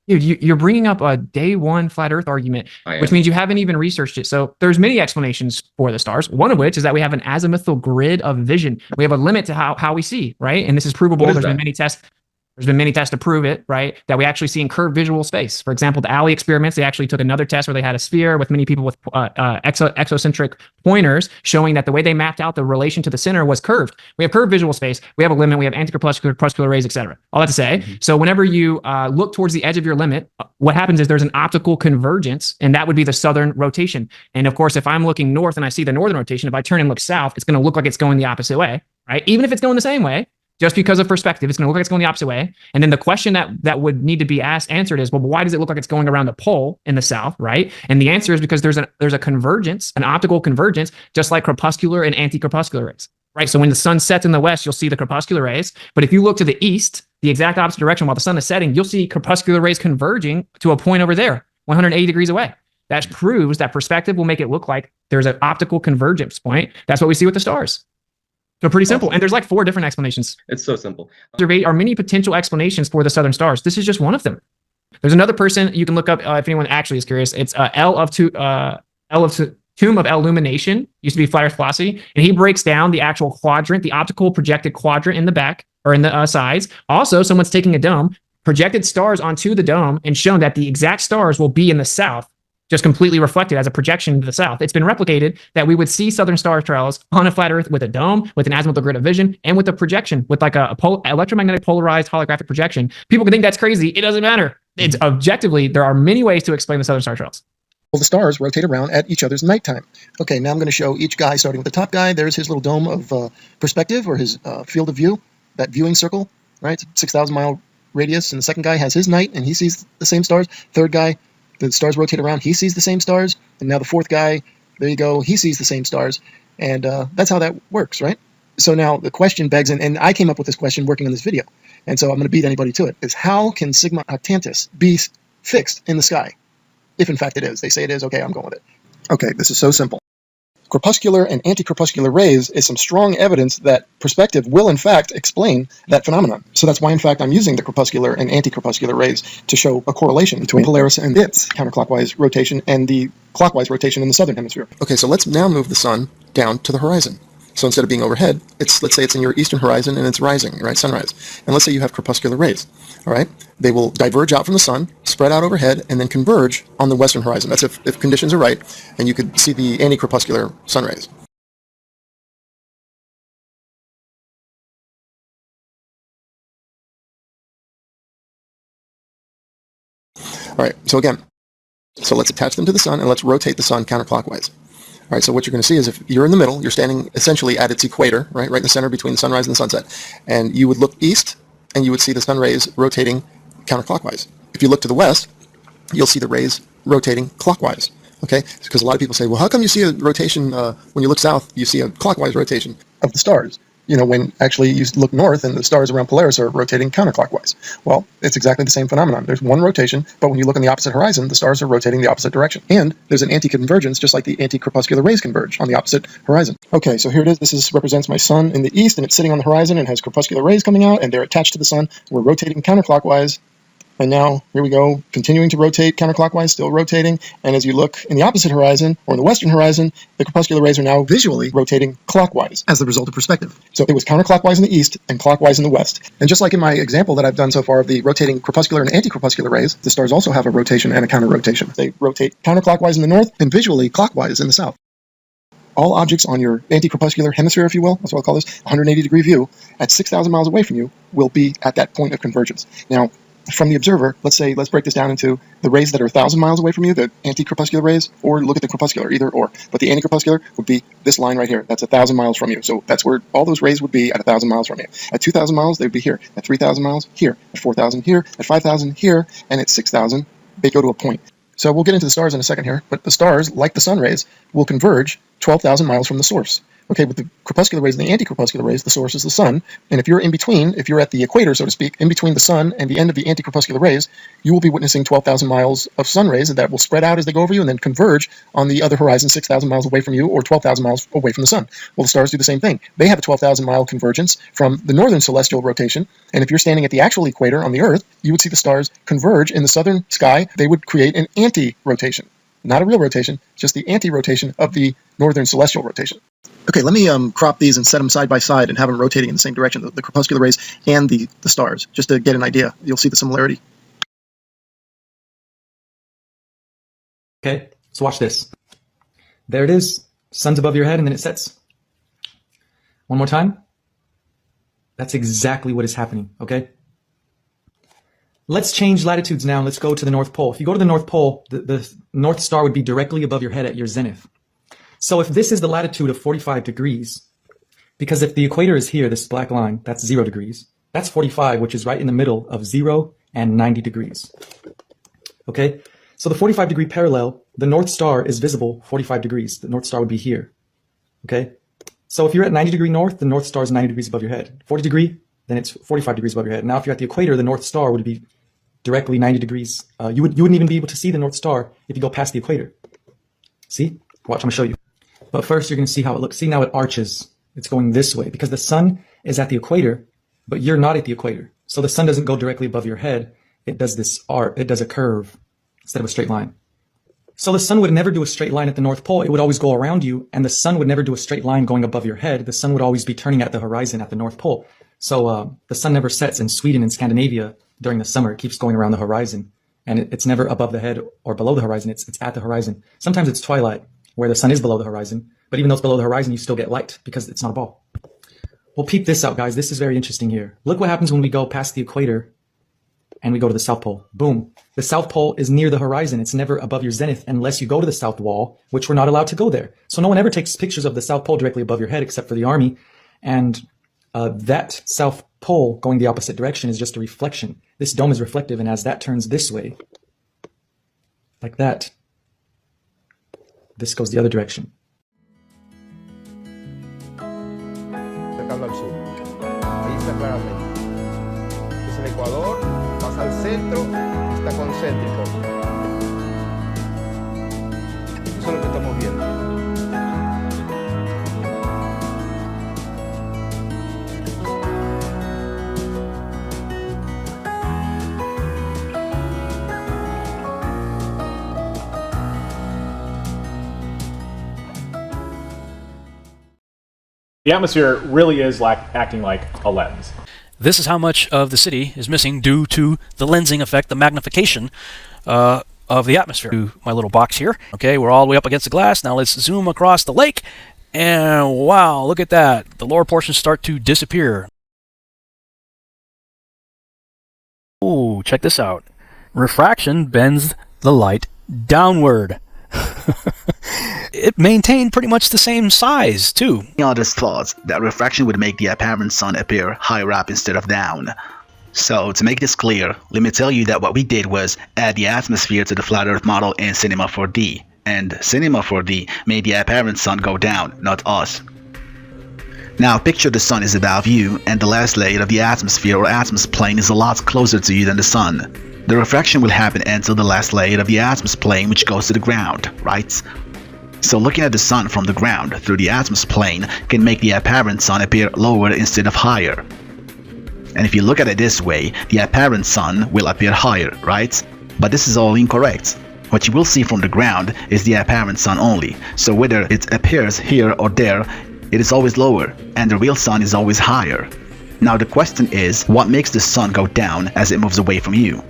Dude, you're bringing up a day one flat Earth argument, I which am. means you haven't even researched it. So there's many explanations for the stars. One of which is that we have an azimuthal grid of vision. We have a limit to how we see, right? And this is What provable. is There's been that? many tests. There's been many tests to prove it, right? That we actually see in curved visual space. For example, the Alley experiments, they actually took another test where they had a sphere with many people with exocentric pointers, showing that the way they mapped out the relation to the center was curved. We have curved visual space. We have a limit. We have anticorpuscular, corpuscular rays, etc. All that to say, so whenever you look towards the edge of your limit, what happens is there's an optical convergence, and that would be the southern rotation. And of course, if I'm looking north and I see the northern rotation, if I turn and look south, it's going to look like it's going the opposite way, right? Even if it's going the same way, just because of perspective, it's going to look like it's going the opposite way. And then the question that would need to be answered is, well, why does it look like it's going around the pole in the south, right? And the answer is because there's a convergence, an optical convergence, just like crepuscular and anti-crepuscular rays, right? So when the sun sets in the west, you'll see the crepuscular rays. But if you look to the east, the exact opposite direction while the sun is setting, you'll see crepuscular rays converging to a point over there, 180 degrees away. That proves that perspective will make it look like there's an optical convergence point. That's what we see with the stars. So pretty simple. Awesome. And there's like 4 different explanations. It's so simple. There are many potential explanations for the southern stars. This is just one of them. There's another person you can look up if anyone actually is curious. It's L of Tomb of Illumination, used to be Flat Earth Philosophy, and he breaks down the actual quadrant, the optical projected quadrant in the back or in the sides. Also, someone's taking a dome, projected stars onto the dome, and shown that the exact stars will be in the south, just completely reflected as a projection to the south. It's been replicated that we would see southern star trails on a flat Earth with a dome, with an azimuthal grid of vision, and with a projection, with like a electromagnetic polarized holographic projection. People can think that's crazy. It doesn't matter. It's objectively, there are many ways to explain the southern star trails. Well, the stars rotate around at each other's nighttime. Okay, now I'm going to show each guy, starting with the top guy. There's his little dome of perspective, or his field of view, that viewing circle, right? 6,000 mile radius. And the second guy has his night, and he sees the same stars. Third guy, the stars rotate around, he sees the same stars. And now the fourth guy, there you go, he sees the same stars. And that's how that works, right? So now the question begs, and I came up with this question working on this video, and so I'm going to beat anybody to it, is how can Sigma Octantis be fixed in the sky? If in fact it is. They say it is. Okay, I'm going with it. Okay, this is so simple. Corpuscular and anti-corpuscular rays is some strong evidence that perspective will in fact explain that phenomenon. So that's why in fact I'm using the corpuscular and anti-corpuscular rays to show a correlation between Polaris and its counterclockwise rotation and the clockwise rotation in the southern hemisphere. Okay, so let's now move the sun down to the horizon. So instead of being overhead, let's say it's in your eastern horizon and it's rising, right, sunrise. And let's say you have corpuscular rays, all right? They will diverge out from the sun, spread out overhead, and then converge on the western horizon. That's if conditions are right, and you could see the anti-corpuscular sun rays. All right, so again, let's attach them to the sun and let's rotate the sun counterclockwise. All right, so what you're going to see is if you're in the middle, you're standing essentially at its equator, right in the center between the sunrise and the sunset, and you would look east and you would see the sun rays rotating counterclockwise. If you look to the west, you'll see the rays rotating clockwise, okay? Because a lot of people say, well, how come you see a rotation when you look south, you see a clockwise rotation of the stars? You know, when actually you look north and the stars around Polaris are rotating counterclockwise. Well, it's exactly the same phenomenon. There's one rotation, but when you look on the opposite horizon, the stars are rotating the opposite direction. And there's an anti-convergence, just like the anti-corpuscular rays converge on the opposite horizon. Okay, so here it is. This represents my sun in the east, and it's sitting on the horizon and has corpuscular rays coming out, and they're attached to the sun. We're rotating counterclockwise. And now, here we go, continuing to rotate counterclockwise, still rotating. And as you look in the opposite horizon, or in the western horizon, the corpuscular rays are now visually rotating clockwise as the result of perspective. So it was counterclockwise in the east and clockwise in the west. And just like in my example that I've done so far of the rotating corpuscular and anti-corpuscular rays, the stars also have a rotation and a counter-rotation. They rotate counterclockwise in the north and visually clockwise in the south. All objects on your anti-corpuscular hemisphere, if you will, that's what I'll call this, 180-degree view, at 6,000 miles away from you, will be at that point of convergence. Now, from the observer, let's break this down into the rays that are 1,000 miles away from you, the anti-corpuscular rays, or look at the corpuscular, either or. But the anti-corpuscular would be this line right here. That's 1,000 miles from you. So that's where all those rays would be at 1,000 miles from you. At 2,000 miles, they would be here. At 3,000 miles, here. At 4,000 here. At 5,000 here. And at 6,000, they go to a point. So we'll get into the stars in a second here, but the stars, like the sun rays, will converge 12,000 miles from the source. Okay, with the crepuscular rays and the anti-crepuscular rays, the source is the sun. And if you're in between, if you're at the equator, so to speak, in between the sun and the end of the anti-crepuscular rays, you will be witnessing 12,000 miles of sun rays that will spread out as they go over you and then converge on the other horizon 6,000 miles away from you or 12,000 miles away from the sun. Well, the stars do the same thing. They have a 12,000 mile convergence from the northern celestial rotation. And if you're standing at the actual equator on the Earth, you would see the stars converge in the southern sky. They would create an anti-rotation. Not a real rotation, just the anti-rotation of the northern celestial rotation. Okay, let me crop these and set them side by side and have them rotating in the same direction, the crepuscular rays and the stars, just to get an idea. You'll see the similarity. Okay, so watch this. There it is. Sun's above your head and then it sets. One more time. That's exactly what is happening, okay? Let's change latitudes now. Let's go to the North Pole. If you go to the North Pole, the North Star would be directly above your head at your zenith. So if this is the latitude of 45 degrees, because if the equator is here, this black line, that's 0 degrees. That's 45, which is right in the middle of 0 and 90 degrees. Okay? So the 45 degree parallel, the North Star is visible 45 degrees. The North Star would be here. Okay? So if you're at 90 degree north, the North Star is 90 degrees above your head. 40 degree, then it's 45 degrees above your head. Now if you're at the equator, the North Star would be directly 90 degrees. You wouldn't even be able to see the North Star if you go past the equator. See? Watch, I'm going to show you. But first, you're going to see how it looks. See, now it arches. It's going this way because the sun is at the equator, but you're not at the equator. So the sun doesn't go directly above your head. It does this arc. It does a curve instead of a straight line. So the sun would never do a straight line at the North Pole. It would always go around you, and the sun would never do a straight line going above your head. The sun would always be turning at the horizon at the North Pole. So the sun never sets in Sweden and Scandinavia during the summer. It keeps going around the horizon, and it's never above the head or below the horizon. It's at the horizon. Sometimes it's twilight, where the sun is below the horizon, but even though it's below the horizon, you still get light because it's not a ball. Well, peep this out, guys. This is very interesting here. Look what happens when we go past the equator and we go to the South Pole. Boom. The South Pole is near the horizon. It's never above your zenith unless you go to the South Wall, which we're not allowed to go there. So no one ever takes pictures of the South Pole directly above your head except for the army. And that South Pole going the opposite direction is just a reflection. This dome is reflective, and as that turns this way, like that, this goes the other direction. Acercando al sur. Ahí está claramente. Es el Ecuador, pasa al centro, está concéntrico. Eso es lo que estamos viendo. The atmosphere really is acting like a lens. This is how much of the city is missing due to the lensing effect, the magnification of the atmosphere. My little box here. Okay, we're all the way up against the glass. Now let's zoom across the lake. And wow, look at that. The lower portions start to disappear. Ooh, check this out. Refraction bends the light downward. It maintained pretty much the same size, too. Others thought that refraction would make the apparent sun appear higher up instead of down. So, to make this clear, let me tell you that what we did was add the atmosphere to the flat earth model in Cinema 4D. And Cinema 4D made the apparent sun go down, not us. Now, picture the sun is above you, and the last layer of the atmosphere or atmos plane is a lot closer to you than the sun. The refraction will happen until the last layer of the atmos plane, which goes to the ground, right? So looking at the sun from the ground through the atmos plane can make the apparent sun appear lower instead of higher. And if you look at it this way, the apparent sun will appear higher, right? But this is all incorrect. What you will see from the ground is the apparent sun only. So whether it appears here or there, it is always lower, and the real sun is always higher. Now the question is, what makes the sun go down as it moves away from you?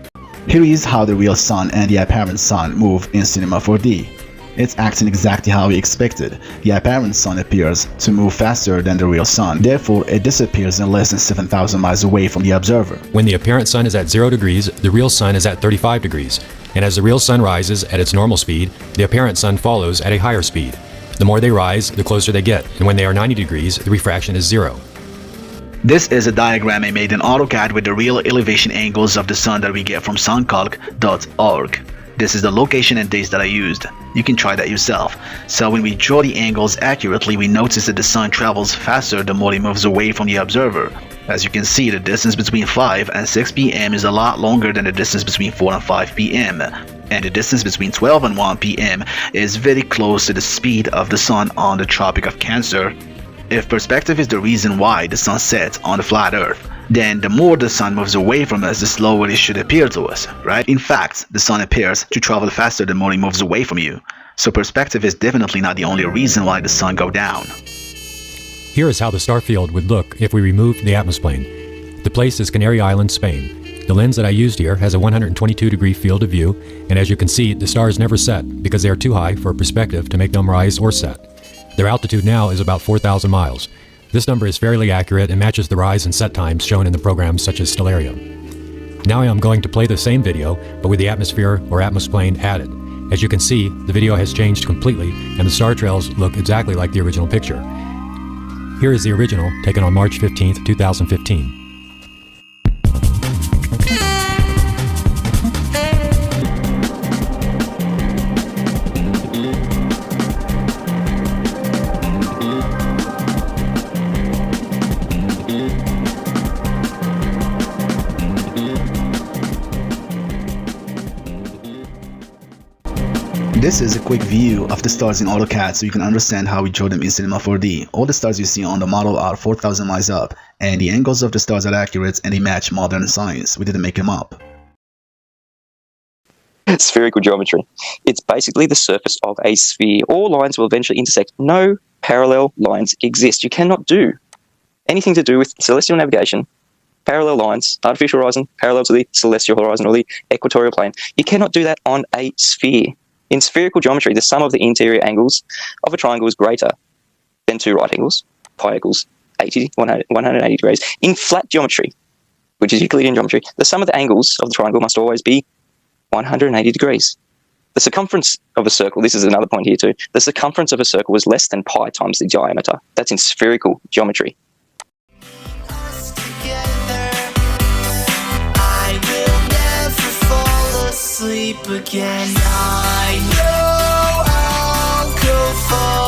Here is how the real sun and the apparent sun move in Cinema 4D. It's acting exactly how we expected. The apparent sun appears to move faster than the real sun. Therefore, it disappears in less than 7,000 miles away from the observer. When the apparent sun is at 0 degrees, the real sun is at 35 degrees. And as the real sun rises at its normal speed, the apparent sun follows at a higher speed. The more they rise, the closer they get. And when they are 90 degrees, the refraction is 0. This is a diagram I made in AutoCAD with the real elevation angles of the sun that we get from suncalc.org. This is the location and dates that I used. You can try that yourself. So when we draw the angles accurately, we notice that the sun travels faster the more it moves away from the observer. As you can see, the distance between 5 and 6 p.m. is a lot longer than the distance between 4 and 5 p.m. And the distance between 12 and 1 p.m. is very close to the speed of the sun on the Tropic of Cancer. If perspective is the reason why the sun sets on the flat Earth, then the more the sun moves away from us, the slower it should appear to us, right? In fact, the sun appears to travel faster the more it moves away from you. So perspective is definitely not the only reason why the sun goes down. Here is how the star field would look if we removed the atmosphere. The place is Canary Island, Spain. The lens that I used here has a 122-degree field of view, and as you can see, the stars never set because they are too high for perspective to make them rise or set. Their altitude now is about 4,000 miles. This number is fairly accurate and matches the rise and set times shown in the programs such as Stellarium. Now I am going to play the same video, but with the atmosphere or atmosplane added. As you can see, the video has changed completely, and the star trails look exactly like the original picture. Here is the original, taken on March 15th, 2015. This is a quick view of the stars in AutoCAD so you can understand how we draw them in Cinema 4D. All the stars you see on the model are 4,000 miles up, and the angles of the stars are accurate and they match modern science. We didn't make them up. Spherical geometry. It's basically the surface of a sphere. All lines will eventually intersect. No parallel lines exist. You cannot do anything to do with celestial navigation, parallel lines, artificial horizon, parallel to the celestial horizon or the equatorial plane. You cannot do that on a sphere. In spherical geometry, the sum of the interior angles of a triangle is greater than two right angles. Pi equals 180 degrees. In flat geometry, which is Euclidean geometry, the sum of the angles of the triangle must always be 180 degrees. The circumference of a circle, this is another point here too, the circumference of a circle is less than pi times the diameter. That's in spherical geometry. Sleep again. I know I'll go far.